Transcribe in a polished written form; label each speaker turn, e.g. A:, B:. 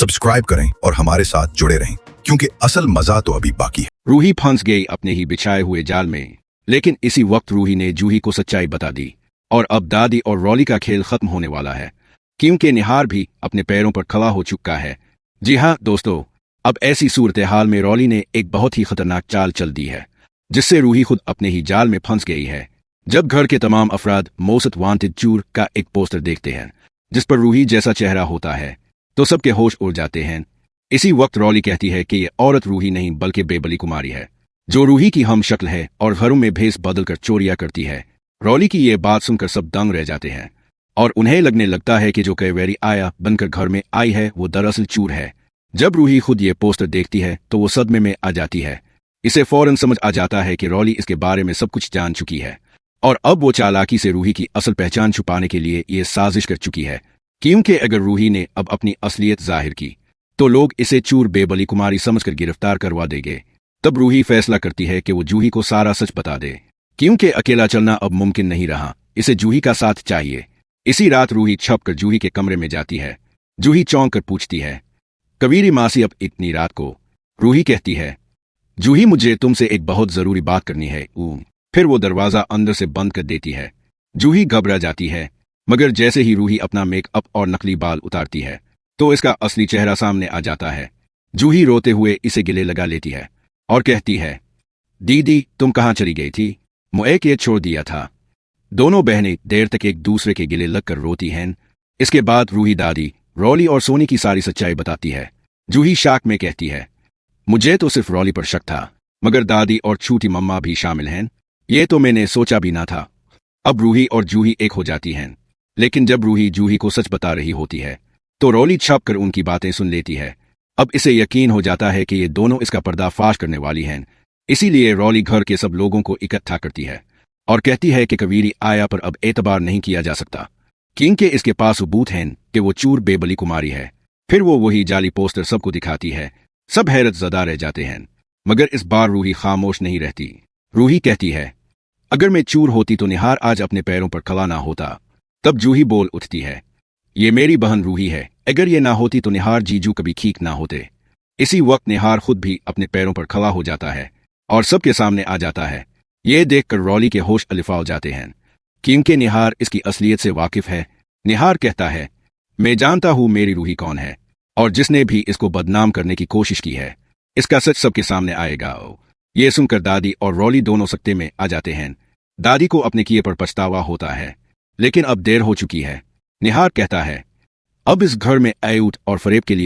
A: Subscribe करें और हमारे साथ जुड़े रहें, क्योंकि असल मजा तो अभी बाकी है।
B: रूही फंस गई अपने ही बिछाए हुए जाल में, लेकिन इसी वक्त रूही ने जूही को सच्चाई बता दी और अब दादी और रॉली का खेल खत्म होने वाला है, क्योंकि निहार भी अपने पैरों पर खड़ा हो चुका है। जी हाँ दोस्तों, अब ऐसी सूरत हाल में रॉली ने एक बहुत ही खतरनाक चाल चल दी है, जिससे रूही खुद अपने ही जाल में फंस गई है। जब घर के तमाम अफराद मोस्ट वांटेड चोर का एक पोस्टर देखते हैं जिस पर रूही जैसा चेहरा होता है, तो सबके होश उड़ जाते हैं। इसी वक्त रॉली कहती है कि ये औरत रूही नहीं बल्कि बेबली कुमारी है, जो रूही की हम शक्ल है और घरों में भेस बदलकर चोरियां करती है। रॉली की ये बात सुनकर सब दंग रह जाते हैं और उन्हें लगने लगता है कि जो कैवेरी आया बनकर घर में आई है वो दरअसल चूर है। जब रूही खुद ये पोस्टर देखती है तो वो सदमे में आ जाती है। इसे फौरन समझ आ जाता है कि रॉली इसके बारे में सब कुछ जान चुकी है और अब वो चालाकी से रूही की असल पहचान छुपाने के लिए ये साजिश कर चुकी है, क्योंकि अगर रूही ने अब अपनी असलियत जाहिर की तो लोग इसे चूर बेबली कुमारी समझकर गिरफ्तार करवा देंगे। तब रूही फैसला करती है कि वो जूही को सारा सच बता दे, क्योंकि अकेला चलना अब मुमकिन नहीं रहा, इसे जूही का साथ चाहिए। इसी रात रूही छपकर जूही के कमरे में जाती है। जूही चौंक कर पूछती है, कवेरी मासी अब इतनी रात को? रूही कहती है, जूही मुझे तुमसे एक बहुत जरूरी बात करनी है। फिर वो दरवाजा अंदर से बंद कर देती है। जूही घबरा जाती है, मगर जैसे ही रूही अपना मेकअप और नकली बाल उतारती है तो इसका असली चेहरा सामने आ जाता है। जूही रोते हुए इसे गले लगा लेती है और कहती है, दीदी तुम कहाँ चली गई थी? मुझे के छोड़ दिया था। दोनों बहनें देर तक एक दूसरे के गले लगकर रोती हैं। इसके बाद रूही दादी, रॉली और सोनी की सारी सच्चाई बताती है। जूही शाक में कहती है, मुझे तो सिर्फ रॉली पर शक था, मगर दादी और छोटी मम्मा भी शामिल हैं, ये तो मैंने सोचा भी ना था। अब रूही और जूही एक हो जाती हैं, लेकिन जब रूही जूही को सच बता रही होती है तो रॉली छप कर उनकी बातें सुन लेती है। अब इसे यकीन हो जाता है कि ये दोनों इसका पर्दाफाश करने वाली हैं। इसीलिए रॉली घर के सब लोगों को इकट्ठा करती है और कहती है कि कवेरी आया पर अब एतबार नहीं किया जा सकता, क्योंकि इसके पास सबूत हैं कि वो चूर बेबली कुमारी है। फिर वो वही जाली पोस्टर सबको दिखाती है। सब हैरत ज़दा रह जाते हैं, मगर इस बार रूही खामोश नहीं रहती। रूही कहती है, अगर मैं चूर होती तो निहार आज अपने पैरों पर खड़ा ना होता। तब जूही बोल उठती है, ये मेरी बहन रूही है, अगर ये ना होती तो निहार जीजू कभी ठीक ना होते। इसी वक्त निहार खुद भी अपने पैरों पर खड़ा हो जाता है और सबके सामने आ जाता है। ये देखकर रॉली के होश अलिफा जाते हैं, क्योंकि निहार इसकी असलियत से वाकिफ है। निहार कहता है, मैं जानता हूं मेरी रूही कौन है और जिसने भी इसको बदनाम करने की कोशिश की है, इसका सच सबके सामने आएगा। ये सुनकर दादी और रॉली दोनों सकते में आ जाते हैं। दादी को अपने किए पर पछतावा होता है, लेकिन अब देर हो चुकी है। निहार कहता है, अब इस घर में आयूट और फरेब के लिए